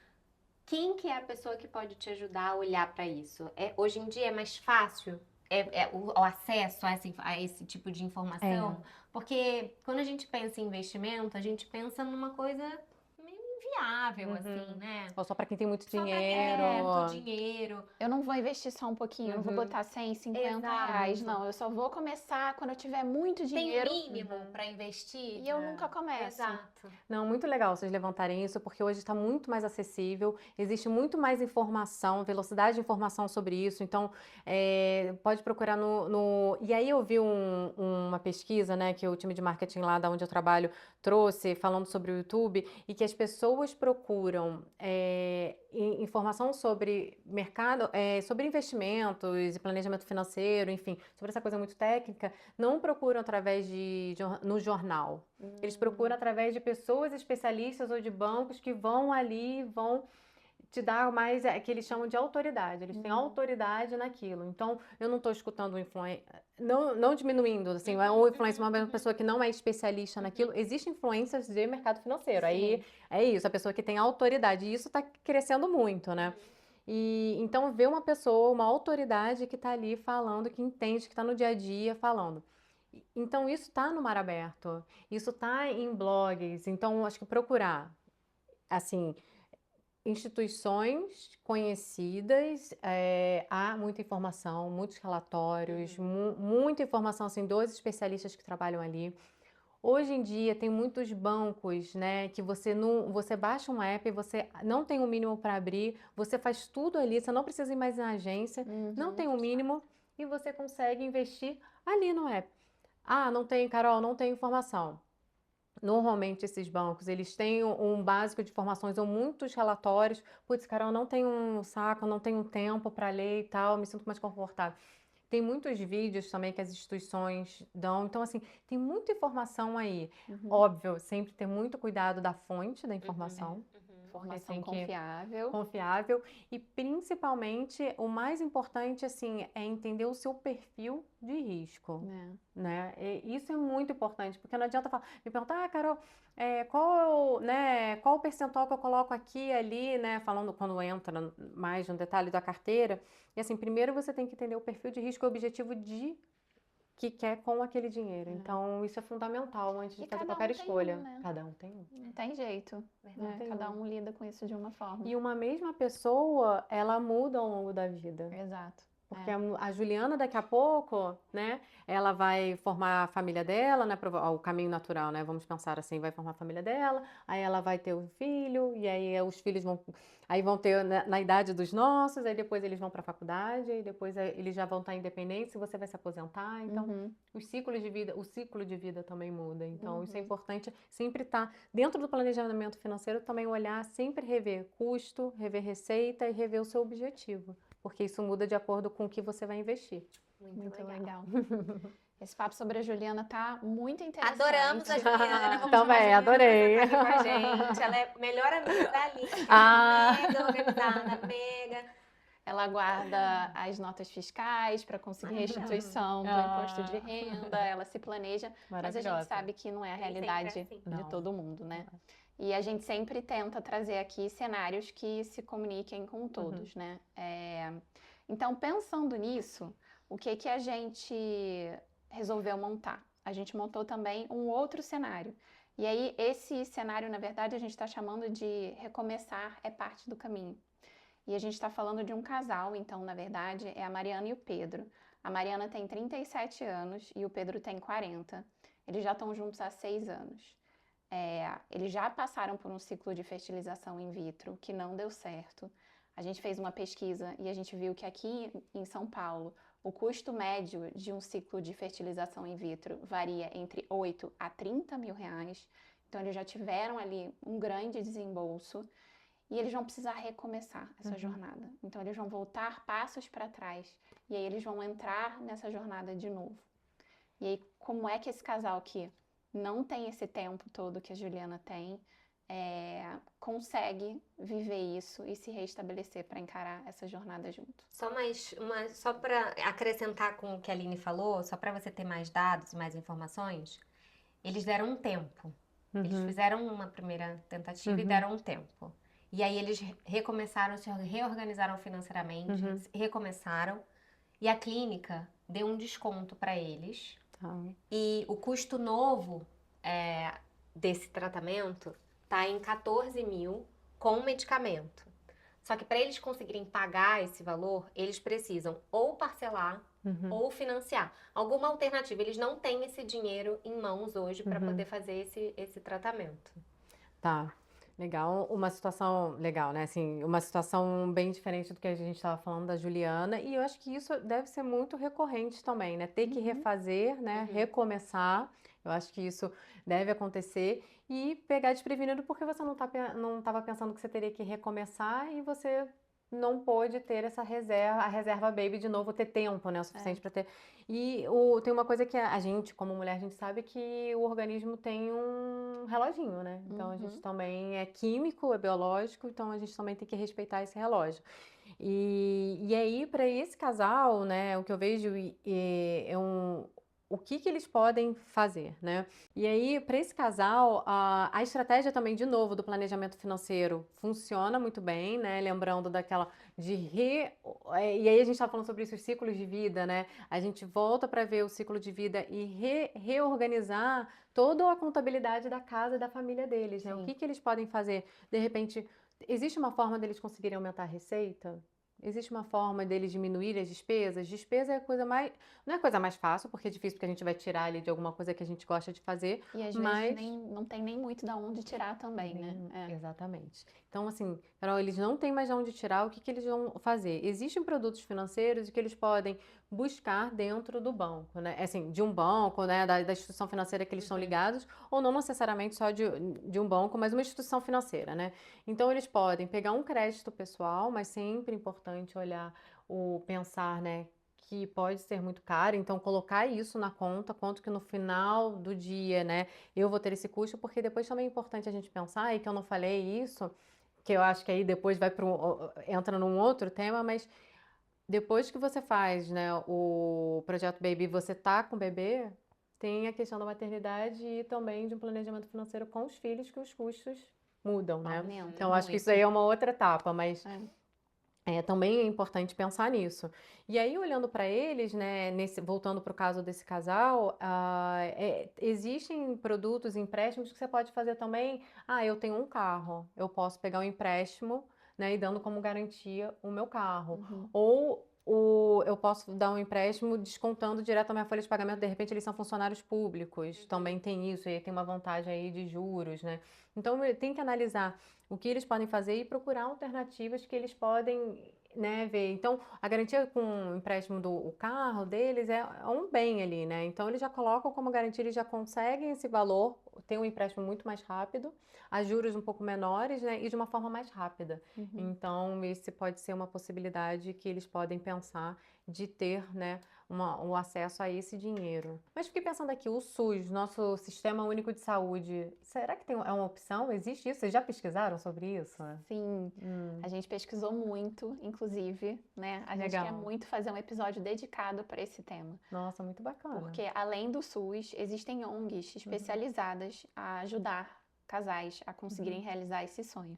Quem que é a pessoa que pode te ajudar a olhar para isso? Hoje em dia é mais fácil o acesso a esse tipo de informação? Porque quando a gente pensa em investimento, a gente pensa numa coisa meio inviável, assim, né? Ou só para quem tem muito Só pra dinheiro. quem tem muito dinheiro. Eu não vou investir só um pouquinho, eu não vou botar 100, 50 reais, não. Eu só vou começar quando eu tiver muito dinheiro. Tem mínimo para investir? E eu nunca começo. Exato. Não, muito legal vocês levantarem isso, porque hoje está muito mais acessível, existe muito mais informação, velocidade de informação sobre isso, então pode procurar E aí eu vi uma pesquisa, né, que o time de marketing lá da onde eu trabalho trouxe, falando sobre o YouTube, e que as pessoas pessoas procuram informação sobre mercado, sobre investimentos e planejamento financeiro, enfim, sobre essa coisa muito técnica, não procuram através no jornal. Eles procuram através de pessoas especialistas ou de bancos que vão ali, vão te dar mais, que eles chamam de autoridade. Eles têm autoridade naquilo. Então, eu não estou escutando um influencer, não diminuindo, assim, o influencer é uma pessoa que não é especialista naquilo. Existem influências de mercado financeiro. Aí é isso, a pessoa que tem autoridade. E isso está crescendo muito, né? E então, ver uma pessoa, uma autoridade que está ali falando, que entende, que está no dia a dia falando. Então, isso está no Mar Aberto. Isso está em blogs. Então, acho que procurar, assim, instituições conhecidas, há muita informação, muitos relatórios, muita informação assim, dos especialistas que trabalham ali. Hoje em dia tem muitos bancos, né, que você baixa um app, você não tem um mínimo para abrir, você faz tudo ali, você não precisa ir mais na agência, não tem um mínimo e você consegue investir ali no app. Ah, não tem, Carol, não tem informação. Normalmente esses bancos, eles têm um básico de informações ou muitos relatórios. Putz, Carol, não tenho um saco, não tenho tempo para ler e tal, me sinto mais confortável. Tem muitos vídeos também que as instituições dão. Então, assim, tem muita informação aí. Óbvio, sempre ter muito cuidado da fonte da informação. Informação confiável. Confiável. E, principalmente, o mais importante, assim, é entender o seu perfil de risco. Né? E isso é muito importante, porque não adianta me perguntar, Carol, qual o percentual que eu coloco aqui, ali, né? Falando quando entra mais no detalhe da carteira. E, assim, primeiro você tem que entender o perfil de risco e o objetivo que quer com aquele dinheiro. Então, isso é fundamental antes de fazer qualquer escolha. Né? Cada um tem um. Não tem jeito. Né? Cada um lida com isso de uma forma. E uma mesma pessoa, ela muda ao longo da vida. Exato. Porque a Juliana, daqui a pouco, né, ela vai formar a família dela, né, o caminho natural, né, vamos pensar assim, vai formar a família dela, aí ela vai ter o filho, e aí os filhos vão ter na idade dos nossos, aí depois eles vão para a faculdade, aí depois eles já vão estar independentes, você vai se aposentar, então o ciclo de vida também muda, então isso é importante, sempre estar dentro do planejamento financeiro, também olhar, sempre rever custo, rever receita e rever o seu objetivo. Porque isso muda de acordo com o que você vai investir. Muito legal. Esse papo sobre a Juliana tá muito interessante. Adoramos a Juliana. Também, adorei. Tá aqui com a gente. Ela é a melhor amiga da Aline. Mega organizada, mega. Ela guarda as notas fiscais para conseguir restituição do imposto de renda. Ela se planeja. Mas a gente sabe que não é a realidade de todo mundo, né? E a gente sempre tenta trazer aqui cenários que se comuniquem com todos, né? Então, pensando nisso, o que a gente resolveu montar? A gente montou também um outro cenário. E aí, esse cenário, na verdade, a gente está chamando de recomeçar é parte do caminho. E a gente está falando de um casal, então, na verdade, é a Mariana e o Pedro. A Mariana tem 37 anos e o Pedro tem 40. Eles já estão juntos há 6 anos. Eles já passaram por um ciclo de fertilização in vitro que não deu certo. A gente fez uma pesquisa e a gente viu que aqui em São Paulo, o custo médio de um ciclo de fertilização in vitro varia entre 8 a 30 mil reais. Então, eles já tiveram ali um grande desembolso e eles vão precisar recomeçar essa jornada. Então, eles vão voltar passos para trás e aí eles vão entrar nessa jornada de novo. E aí, como é que esse casal aqui não tem esse tempo todo que a Juliana tem, consegue viver isso e se reestabelecer para encarar essa jornada junto. Só para acrescentar com o que a Aline falou, só para você ter mais dados, mais informações, eles deram um tempo. Eles fizeram uma primeira tentativa e deram um tempo. E aí eles recomeçaram, se reorganizaram financeiramente, recomeçaram, e a clínica deu um desconto para eles. E o custo novo desse tratamento está em 14 mil com medicamento. Só que para eles conseguirem pagar esse valor, eles precisam ou parcelar ou financiar. Alguma alternativa. Eles não têm esse dinheiro em mãos hoje para poder fazer esse tratamento. Tá. Legal, uma situação legal, né? Assim, uma situação bem diferente do que a gente estava falando da Juliana, e eu acho que isso deve ser muito recorrente também, né? Ter que refazer, né? Recomeçar Eu acho que isso deve acontecer e pegar desprevenido porque você não estava pensando que você teria que recomeçar e você não pôde ter essa reserva, a reserva baby de novo, ter tempo, né, o suficiente para ter. E tem uma coisa que a gente, como mulher, a gente sabe que o organismo tem um reloginho, né? Então a gente também é químico, é biológico, então a gente também tem que respeitar esse relógio. E aí, para esse casal, né, o que eu vejo é o que eles podem fazer, né? E aí, para esse casal, a estratégia também, de novo, do planejamento financeiro funciona muito bem, né? Lembrando daquela e aí a gente está falando sobre isso, os ciclos de vida, né? A gente volta para ver o ciclo de vida e reorganizar toda a contabilidade da casa e da família deles, né? O Sim. que eles podem fazer? De repente, existe uma forma deles conseguirem aumentar a receita? Existe uma forma deles diminuir as despesas? Despesa é a coisa mais. Não é a coisa mais fácil, porque é difícil, porque a gente vai tirar ali de alguma coisa que a gente gosta de fazer, E às vezes mas. não tem nem muito da onde tirar também, né? Exatamente. Então, assim, Carol, eles não têm mais de onde tirar, o que eles vão fazer? Existem produtos financeiros que eles podem buscar dentro do banco, né? Assim, de um banco, né? Da instituição financeira que eles estão ligados, ou não necessariamente só de um banco, mas uma instituição financeira, né? Então, eles podem pegar um crédito pessoal, mas sempre é importante olhar pensar, né? Que pode ser muito caro, então colocar isso na conta, quanto que no final do dia, né, eu vou ter esse custo, porque depois também é importante a gente pensar, e que eu não falei isso, que eu acho que aí depois entra num outro tema, mas depois que você faz, né, o projeto Baby, você tá com o bebê, tem a questão da maternidade e também de um planejamento financeiro com os filhos, que os custos mudam, né? Aumenta Então, acho que isso muito. aí é uma outra etapa, mas também é importante pensar nisso. E aí, olhando para eles, né, voltando para o caso desse casal, existem produtos, empréstimos que você pode fazer também. Ah, eu tenho um carro, eu posso pegar um empréstimo, né, e dando como garantia o meu carro. Ou eu posso dar um empréstimo descontando direto da minha folha de pagamento, de repente eles são funcionários públicos, também tem isso, e tem uma vantagem aí de juros, né? Então, tem que analisar o que eles podem fazer e procurar alternativas que eles podem, né, ver. Então, a garantia com o empréstimo do carro deles é um bem ali, né? Então, eles já colocam como garantia, eles já conseguem esse valor, ter um empréstimo muito mais rápido, a juros um pouco menores, né, e de uma forma mais rápida. Então, esse pode ser uma possibilidade que eles podem pensar de ter, né, o acesso a esse dinheiro. Mas fiquei pensando aqui, o SUS, nosso Sistema Único de Saúde, será que é uma opção? Existe isso? Vocês já pesquisaram sobre isso? Sim, a gente pesquisou muito, inclusive, né? A gente quer muito fazer um episódio dedicado para esse tema. Nossa, muito bacana. Porque além do SUS, existem ONGs especializadas a ajudar casais a conseguirem realizar esse sonho.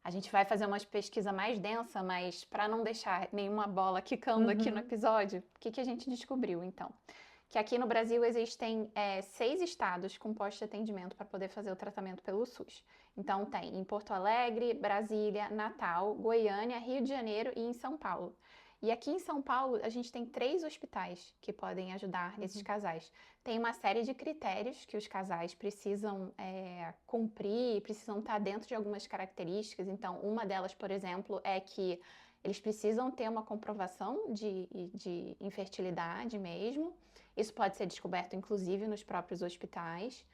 A gente vai fazer uma pesquisa mais densa, mas para não deixar nenhuma bola quicando aqui no episódio, o que a gente descobriu então? Que aqui no Brasil existem 6 estados com posto de atendimento para poder fazer o tratamento pelo SUS. Então tem em Porto Alegre, Brasília, Natal, Goiânia, Rio de Janeiro e em São Paulo. E aqui em São Paulo a gente tem 3 hospitais que podem ajudar esses casais. Tem uma série de critérios que os casais precisam cumprir, precisam estar dentro de algumas características. Então, uma delas, por exemplo, é que eles precisam ter uma comprovação de infertilidade mesmo. Isso pode ser descoberto, inclusive, nos próprios hospitais.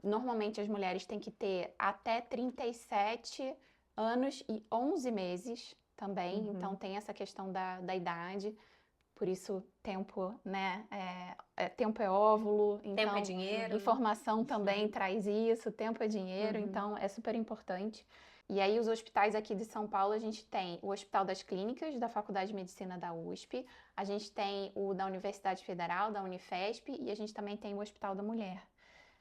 Normalmente, as mulheres têm que ter até 37 anos e 11 meses também. Então, tem essa questão da idade. Por isso, tempo, né? Tempo é óvulo. Então, tempo é dinheiro. Informação também traz isso. Tempo é dinheiro. Então, é super importante. E aí, os hospitais aqui de São Paulo, a gente tem o Hospital das Clínicas, da Faculdade de Medicina da USP, a gente tem o da Universidade Federal, da Unifesp, e a gente também tem o Hospital da Mulher.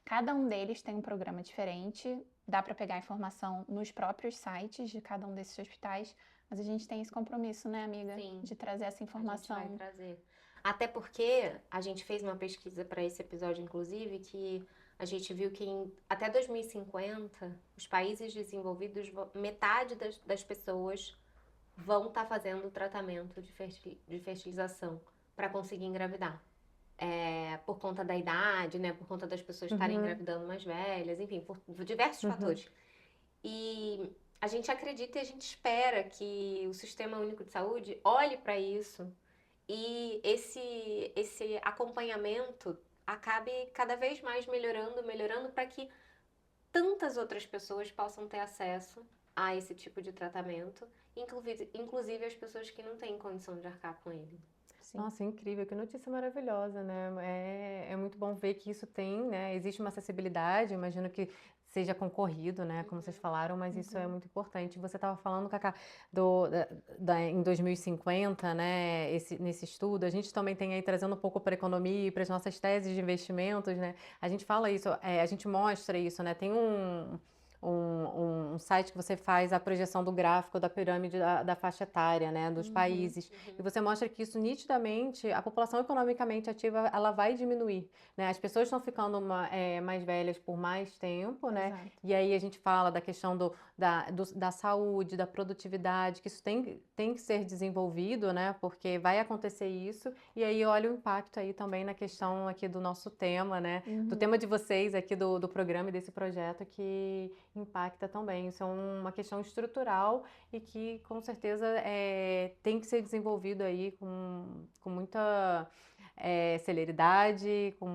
Cada um deles tem um programa diferente, dá para pegar informação nos próprios sites de cada um desses hospitais, mas a gente tem esse compromisso, né, amiga? Sim, de trazer essa informação. A gente vai trazer. Até porque a gente fez uma pesquisa para esse episódio, inclusive, que a gente viu que até 2050, os países desenvolvidos, metade das pessoas vão estar fazendo o tratamento de fertilização para conseguir engravidar. Por conta da idade, né? Por conta das pessoas estarem engravidando mais velhas, enfim, por diversos fatores. E a gente acredita e a gente espera que o Sistema Único de Saúde olhe para isso e esse acompanhamento acabe cada vez mais melhorando para que tantas outras pessoas possam ter acesso a esse tipo de tratamento, inclusive as pessoas que não têm condição de arcar com ele. Sim. Nossa, incrível, que notícia maravilhosa, né? É muito bom ver que isso tem, né? Existe uma acessibilidade, imagino que seja concorrido, né? Como vocês falaram, mas isso é muito importante. Você estava falando, Cacá, em 2050, né? Nesse estudo, a gente também tem aí trazendo um pouco para a economia e para as nossas teses de investimentos, né? A gente fala isso, a gente mostra isso, né? Tem um site que você faz a projeção do gráfico da pirâmide da faixa etária, né, dos países. E você mostra que isso nitidamente, a população economicamente ativa, ela vai diminuir, né? As pessoas estão ficando mais velhas por mais tempo, né? Exato. E aí a gente fala da questão da saúde, da produtividade, que isso tem que ser desenvolvido, né? Porque vai acontecer isso. E aí olha o impacto aí também na questão aqui do nosso tema, né? Do tema de vocês aqui do programa e desse projeto que impacta também. Isso é uma questão estrutural e que, com certeza, tem que ser desenvolvido aí com muita celeridade, com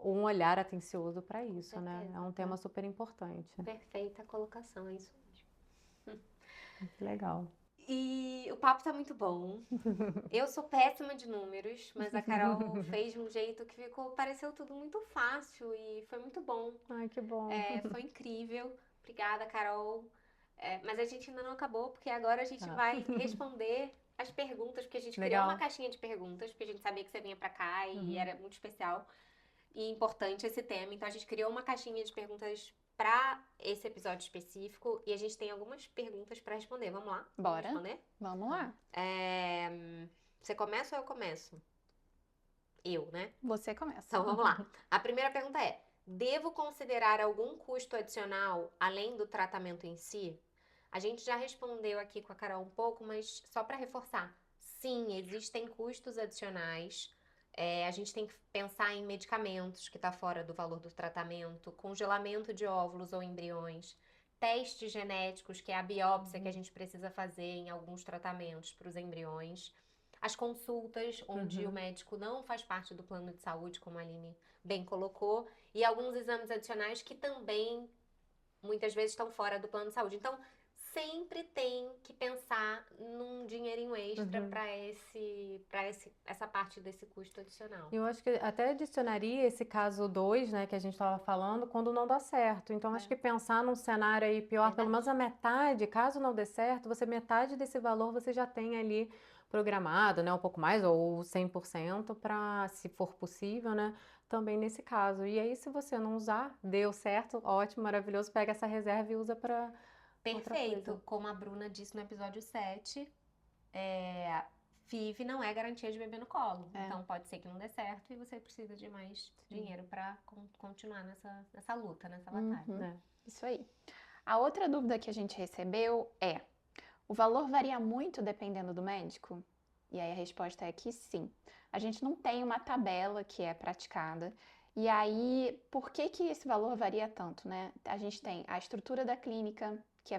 um olhar atencioso para isso, né? certeza. É um tema super importante. Perfeita colocação, é isso mesmo. Muito legal. E o papo tá muito bom. Eu sou péssima de números, mas a Carol fez de um jeito que pareceu tudo muito fácil e foi muito bom. Ai, que bom. Foi incrível. Obrigada, Carol. Mas a gente ainda não acabou, porque agora a gente Tá. vai responder as perguntas, porque a gente criou Legal. uma caixinha de perguntas, porque a gente sabia que você vinha pra cá e era muito especial e importante esse tema. Então a gente criou uma caixinha de perguntas pra esse episódio específico e a gente tem algumas perguntas pra responder. Vamos lá? Vamos Bora. responder? Vamos lá. Você começa ou eu começo? Eu, né? Você começa. Então vamos lá. A primeira pergunta é: devo considerar algum custo adicional além do tratamento em si? A gente já respondeu aqui com a Carol um pouco, mas só para reforçar. Sim, existem custos adicionais. A gente tem que pensar em medicamentos que está fora do valor do tratamento, congelamento de óvulos ou embriões, testes genéticos, que é a biópsia que a gente precisa fazer em alguns tratamentos para os embriões. As consultas, onde o médico não faz parte do plano de saúde, como a Aline bem colocou, e alguns exames adicionais que também muitas vezes estão fora do plano de saúde. Então, sempre tem que pensar num dinheirinho extra para essa parte desse custo adicional. Eu acho que até adicionaria esse caso 2, né, que a gente estava falando, quando não dá certo. Então, acho que pensar num cenário aí pior, pelo menos a metade, caso não dê certo, metade desse valor você já tem ali programado, né, um pouco mais, ou 100% para, se for possível, né, também nesse caso. E aí, se você não usar, deu certo, ótimo, maravilhoso, pega essa reserva e usa para outra Perfeito. coisa. Como a Bruna disse no episódio 7, FIV não é garantia de bebê no colo. Então pode ser que não dê certo e você precisa de mais dinheiro para continuar nessa luta, nessa batalha. Isso aí. A outra dúvida que a gente recebeu é: o valor varia muito dependendo do médico? E aí a resposta é que sim. A gente não tem uma tabela que é praticada. E aí, por que esse valor varia tanto, né? A gente tem a estrutura da clínica, que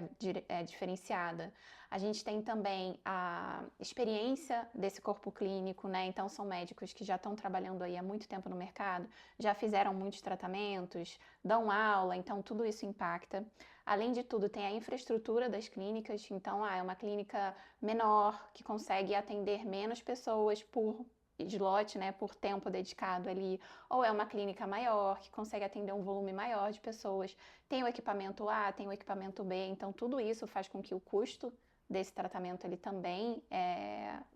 é diferenciada. A gente tem também a experiência desse corpo clínico, né? Então, são médicos que já estão trabalhando aí há muito tempo no mercado, já fizeram muitos tratamentos, dão aula, então tudo isso impacta. Além de tudo, tem a infraestrutura das clínicas, então é uma clínica menor, que consegue atender menos pessoas por slot, né, por tempo dedicado ali, ou é uma clínica maior, que consegue atender um volume maior de pessoas. Tem o equipamento A, tem o equipamento B, então tudo isso faz com que o custo desse tratamento ele também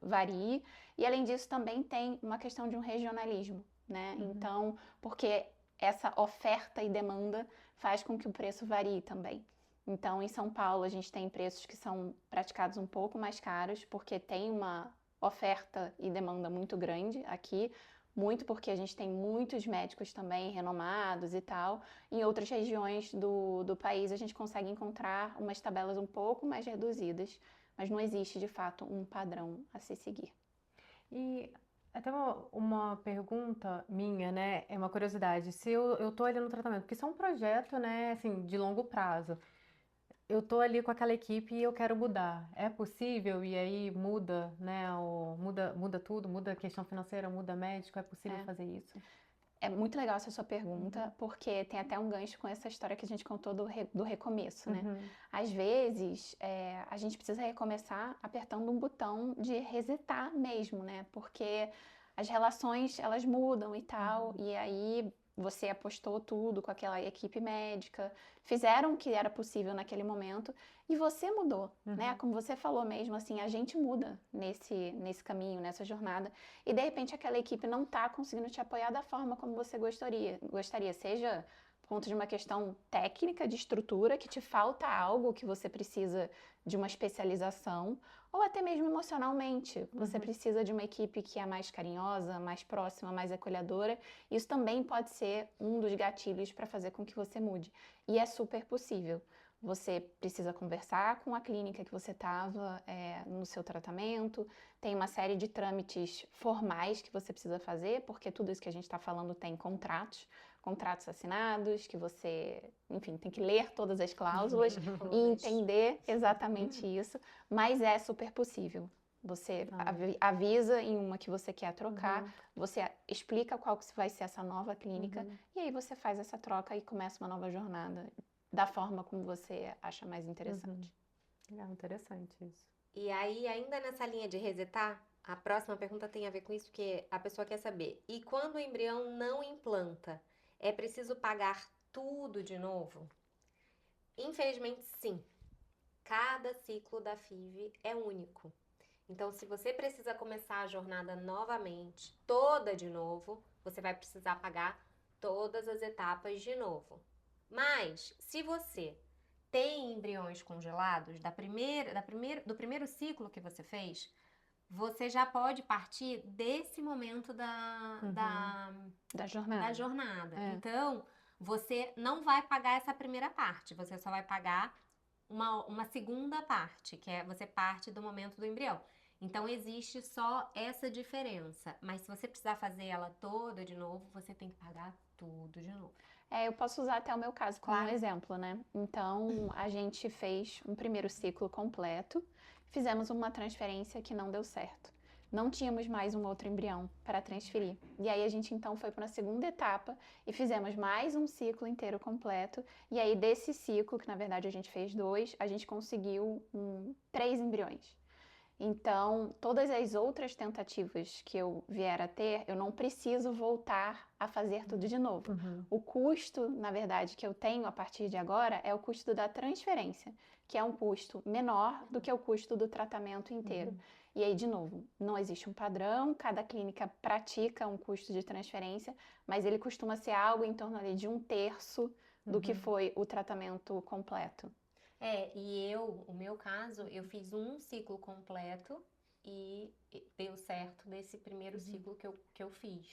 varie. E além disso, também tem uma questão de um regionalismo, né? Então, porque essa oferta e demanda faz com que o preço varie também. Então, em São Paulo, a gente tem preços que são praticados um pouco mais caros, porque tem uma oferta e demanda muito grande aqui, muito porque a gente tem muitos médicos também renomados e tal. Em outras regiões do país, a gente consegue encontrar umas tabelas um pouco mais reduzidas, mas não existe, de fato, um padrão a se seguir. E até uma pergunta minha, né? É uma curiosidade. Se eu tô ali no tratamento, porque isso é um projeto, né, assim, de longo prazo. Eu tô ali com aquela equipe e eu quero mudar. É possível? E aí muda, né? Muda muda tudo, muda a questão financeira, muda médico, é possível fazer isso? É muito legal essa sua pergunta, porque tem até um gancho com essa história que a gente contou do recomeço, né? Às vezes, a gente precisa recomeçar apertando um botão de resetar mesmo, né? Porque as relações, elas mudam e tal, e aí você apostou tudo com aquela equipe médica, fizeram o que era possível naquele momento, e você mudou, né? Como você falou mesmo, assim, a gente muda nesse caminho, nessa jornada, e de repente aquela equipe não está conseguindo te apoiar da forma como você gostaria, seja por conta de uma questão técnica, de estrutura, que te falta algo, que você precisa de uma especialização, ou até mesmo emocionalmente. Você precisa de uma equipe que é mais carinhosa, mais próxima, mais acolhedora. Isso também pode ser um dos gatilhos para fazer com que você mude. E é super possível. Você precisa conversar com a clínica que você estava no seu tratamento, tem uma série de trâmites formais que você precisa fazer, porque tudo isso que a gente está falando tem contratos assinados, que você, enfim, tem que ler todas as cláusulas e entender exatamente isso, mas é super possível. Você avisa em uma que você quer trocar, você explica qual que vai ser essa nova clínica, e aí você faz essa troca e começa uma nova jornada da forma como você acha mais interessante. Legal, interessante isso. E aí, ainda nessa linha de resetar, a próxima pergunta tem a ver com isso, porque a pessoa quer saber. E quando o embrião não implanta, é preciso pagar tudo de novo? Infelizmente, sim. Cada ciclo da FIV é único. Então, se você precisa começar a jornada novamente, toda de novo, você vai precisar pagar todas as etapas de novo. Mas, se você tem embriões congelados do primeiro ciclo que você fez, você já pode partir desse momento da jornada. Então, você não vai pagar essa primeira parte, você só vai pagar uma segunda parte, que é você parte do momento do embrião. Então, existe só essa diferença. Mas se você precisar fazer ela toda de novo, você tem que pagar tudo de novo. Eu posso usar até o meu caso como um exemplo, né? Então, a gente fez um primeiro ciclo completo, fizemos uma transferência que não deu certo. Não tínhamos mais um outro embrião para transferir. E aí a gente então foi para a segunda etapa e fizemos mais um ciclo inteiro completo. E aí desse ciclo, que na verdade a gente fez 2, a gente conseguiu 3 embriões. Então, todas as outras tentativas que eu vier a ter, eu não preciso voltar a fazer tudo de novo. O custo, na verdade, que eu tenho a partir de agora é o custo da transferência, que é um custo menor do que o custo do tratamento inteiro. E aí, de novo, não existe um padrão, cada clínica pratica um custo de transferência, mas ele costuma ser algo em torno ali de 1/3 do que foi o tratamento completo. O meu caso, eu fiz um ciclo completo e deu certo nesse primeiro ciclo que eu fiz.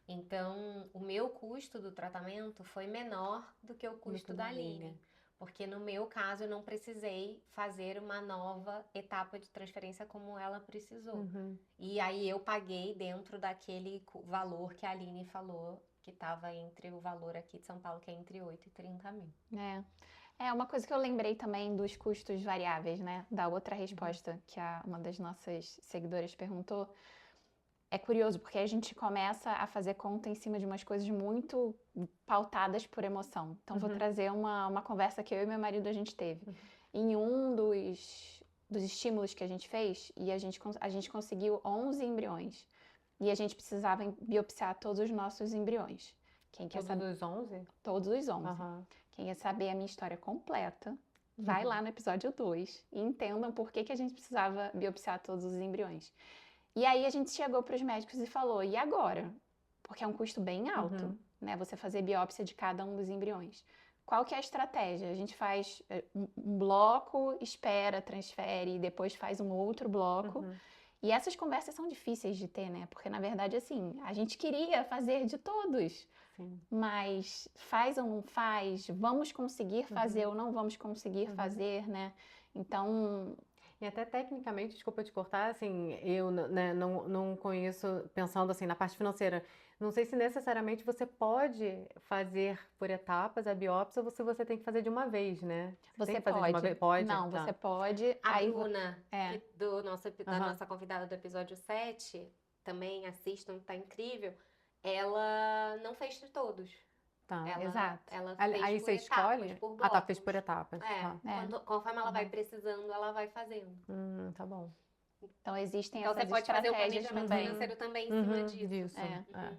Então, o meu custo do tratamento foi menor do que o custo da Aline. Porque no meu caso, eu não precisei fazer uma nova etapa de transferência como ela precisou. E aí, eu paguei dentro daquele valor que a Aline falou, que estava entre o valor aqui de São Paulo, que é entre 8 e 30 mil. Uma coisa que eu lembrei também dos custos variáveis, né? Da outra resposta que uma das nossas seguidoras perguntou. É curioso, porque a gente começa a fazer conta em cima de umas coisas muito pautadas por emoção. Então, vou trazer uma conversa que eu e meu marido a gente teve. Em um dos estímulos que a gente fez, e a gente conseguiu 11 embriões. E a gente precisava biopsiar todos os nossos embriões. Quem quer saber? Todos os 11? Todos os 11. Quem quer saber a minha história completa, vai lá no episódio 2 e entendam por que a gente precisava biopsiar todos os embriões. E aí a gente chegou para os médicos e falou, e agora? Porque é um custo bem alto, né? Você fazer biópsia de cada um dos embriões. Qual que é a estratégia? A gente faz um bloco, espera, transfere, e depois faz um outro bloco. E essas conversas são difíceis de ter, né? Porque, na verdade, assim, a gente queria fazer de todos. Mas faz ou não faz? Vamos conseguir fazer ou não vamos conseguir fazer, né? Então... E até tecnicamente, desculpa te cortar, assim, eu né, não conheço, pensando assim, na parte financeira, não sei se necessariamente você pode fazer por etapas a biópsia ou se você tem que fazer de uma vez, né? Você tem Você que fazer de uma pode. vez? Pode? Não, Tá. você pode. A Aí, Bruna, é. da Aham. nossa convidada do episódio 7, também assistam, tá incrível. Ela não fez de todos. Tá. Exato. Ela Aí fez você por etapas, escolhe? por Ah, tá, fez por blocos. etapas. Tá. Conforme ela vai Uhum. precisando, ela vai fazendo. Tá bom. Então, existem Então você essas pode fazer o estratégias planejamento também. financeiro também em cima disso. Disso. É. É.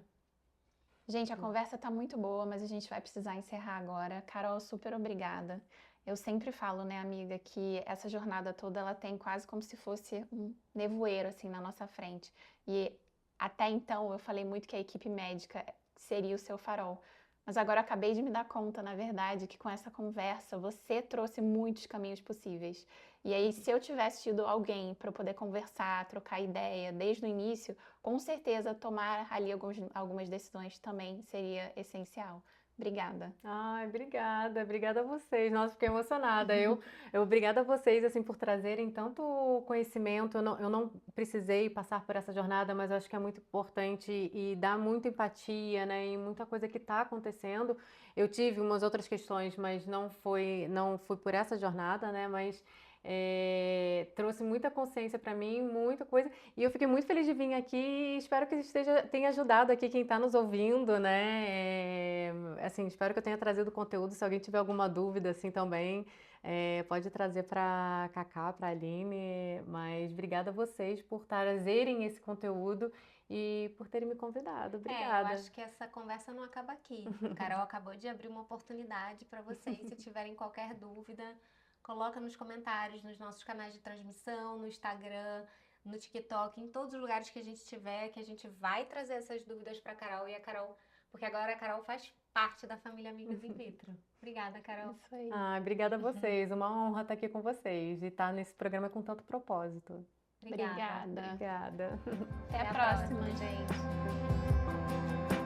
Gente, a conversa tá muito boa, mas a gente vai precisar encerrar agora. Carol, super obrigada. Eu sempre falo, né, amiga, que essa jornada toda ela tem quase como se fosse um nevoeiro assim na nossa frente. E até então eu falei muito que a equipe médica seria o seu farol. Mas agora eu acabei de me dar conta, na verdade, que com essa conversa você trouxe muitos caminhos possíveis. E aí, se eu tivesse tido alguém para poder conversar, trocar ideia desde o início, com certeza tomar ali algumas decisões também seria essencial. Obrigada. Ai, obrigada, obrigada a vocês. Nossa, fiquei emocionada. Eu obrigada a vocês assim por trazerem tanto conhecimento. Eu não precisei passar por essa jornada, mas eu acho que é muito importante e dá muita empatia, né? E muita coisa que está acontecendo. Eu tive umas outras questões, mas não fui por essa jornada, né? Mas trouxe muita consciência para mim, muita coisa. E eu fiquei muito feliz de vir aqui e espero que tenha ajudado aqui quem está nos ouvindo, né? Assim, espero que eu tenha trazido conteúdo. Se alguém tiver alguma dúvida assim também, pode trazer para Cacá, para Aline. Mas obrigada a vocês por trazerem esse conteúdo e por terem me convidado. Obrigada. Eu acho que essa conversa não acaba aqui. A Carol acabou de abrir uma oportunidade para vocês. Se tiverem qualquer dúvida, coloca nos comentários, nos nossos canais de transmissão, no Instagram, no TikTok, em todos os lugares que a gente tiver, que a gente vai trazer essas dúvidas para a Carol. E a Carol, porque agora a Carol faz parte da família Amigas in Vitro. Obrigada, Carol. Isso aí. Obrigada a vocês. Uma honra estar aqui com vocês e estar nesse programa com tanto propósito. Obrigada. Obrigada. Obrigada. Até a próxima, gente.